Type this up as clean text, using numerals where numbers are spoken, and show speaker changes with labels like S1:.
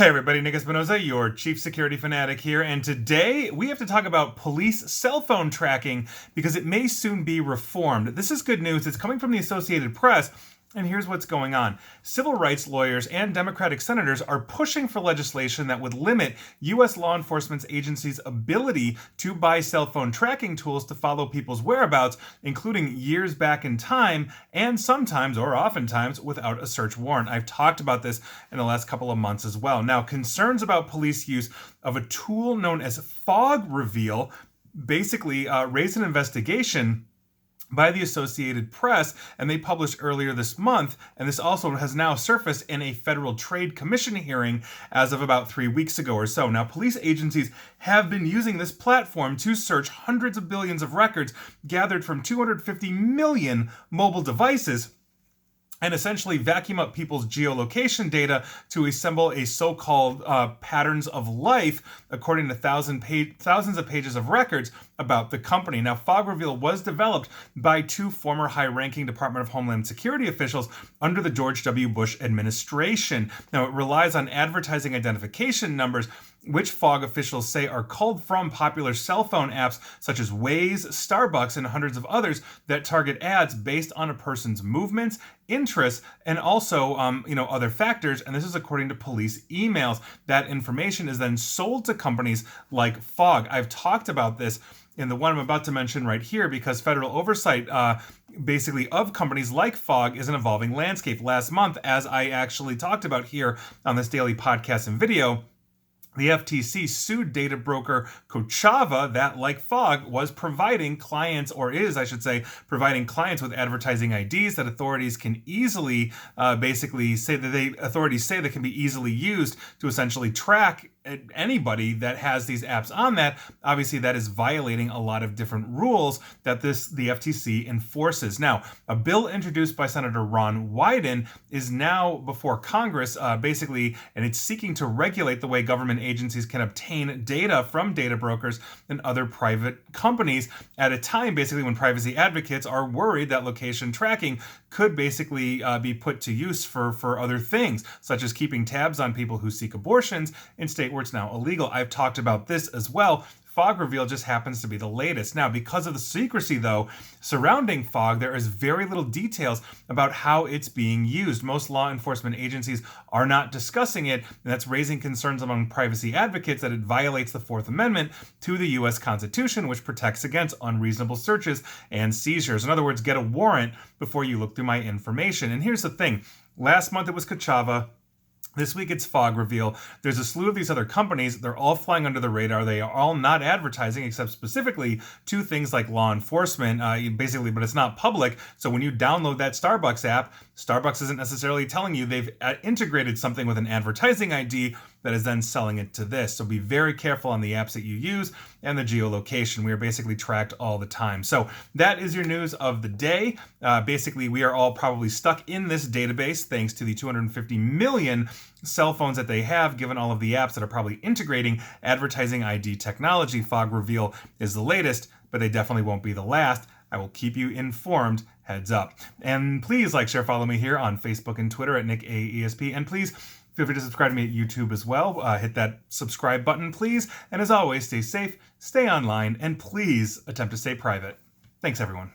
S1: Hey everybody, Nick Espinoza, your chief security fanatic here, and today we have to talk about police cell phone tracking because it may soon be reformed. This is good news. It's coming from the Associated Press. And here's what's going on. Civil rights lawyers and Democratic senators are pushing for legislation that would limit U.S. law enforcement agencies' ability to buy cell phone tracking tools to follow people's whereabouts, including years back in time, and sometimes, or oftentimes, without a search warrant. I've talked about this in the last couple of months as well. Now, concerns about police use of a tool known as fog reveal basically raised an investigation by the Associated Press, and they published earlier this month, and this also has now surfaced in a Federal Trade Commission hearing as of about 3 weeks ago or so. Now, police agencies have been using this platform to search hundreds of billions of records gathered from 250 million mobile devices, and essentially vacuum up people's geolocation data to assemble a so-called patterns of life, according to thousands of pages of records about the company. Now, Fog Reveal was developed by two former high-ranking Department of Homeland Security officials under the George W. Bush administration. Now, it relies on advertising identification numbers, which Fog officials say are culled from popular cell phone apps such as Waze, Starbucks, and hundreds of others that target ads based on a person's movements, interests, and also other factors. And this is according to police emails. That information is then sold to companies like Fog. I've talked about this in the one I'm about to mention right here because federal oversight basically of companies like Fog is an evolving landscape. Last month, as I actually talked about here on this daily podcast and video, the FTC sued data broker Kochava that, like Fog, was providing clients, or is, I should say, providing clients with advertising IDs that authorities can easily authorities say that can be easily used to essentially track anybody that has these apps on that. Obviously, that is violating a lot of different rules that the FTC enforces. Now, a bill introduced by Senator Ron Wyden is now before Congress, and it's seeking to regulate the way government agencies can obtain data from data brokers and other private companies at a time, when privacy advocates are worried that location tracking could be put to use for other things, such as keeping tabs on people who seek abortions in state where it's now illegal. I've talked about this as well. Fog Reveal just happens to be the latest. Now, because of the secrecy, though, surrounding Fog, there is very little details about how it's being used. Most law enforcement agencies are not discussing it, and that's raising concerns among privacy advocates that it violates the Fourth Amendment to the U.S. Constitution, which protects against unreasonable searches and seizures. In other words, get a warrant before you look through my information. And here's the thing. Last month, it was Kochava. This week it's Fog Reveal. There's a slew of these other companies. They're all flying under the radar. They are all not advertising except specifically to things like law enforcement, but it's not public. So when you download that Starbucks app, Starbucks isn't necessarily telling you they've integrated something with an advertising ID that is then selling it to this. So be very careful on the apps that you use and the geolocation. We are basically tracked all the time. So that is your news of the day. We are all probably stuck in this database thanks to the 250 million cell phones that they have, given all of the apps that are probably integrating advertising ID technology. Fog Reveal is the latest, but they definitely won't be the last. I will keep you informed. Heads up. And please like, share, follow me here on Facebook and Twitter at NickAESP. And please feel free to subscribe to me at YouTube as well. Hit that subscribe button, please. And as always, stay safe, stay online, and please attempt to stay private. Thanks, everyone.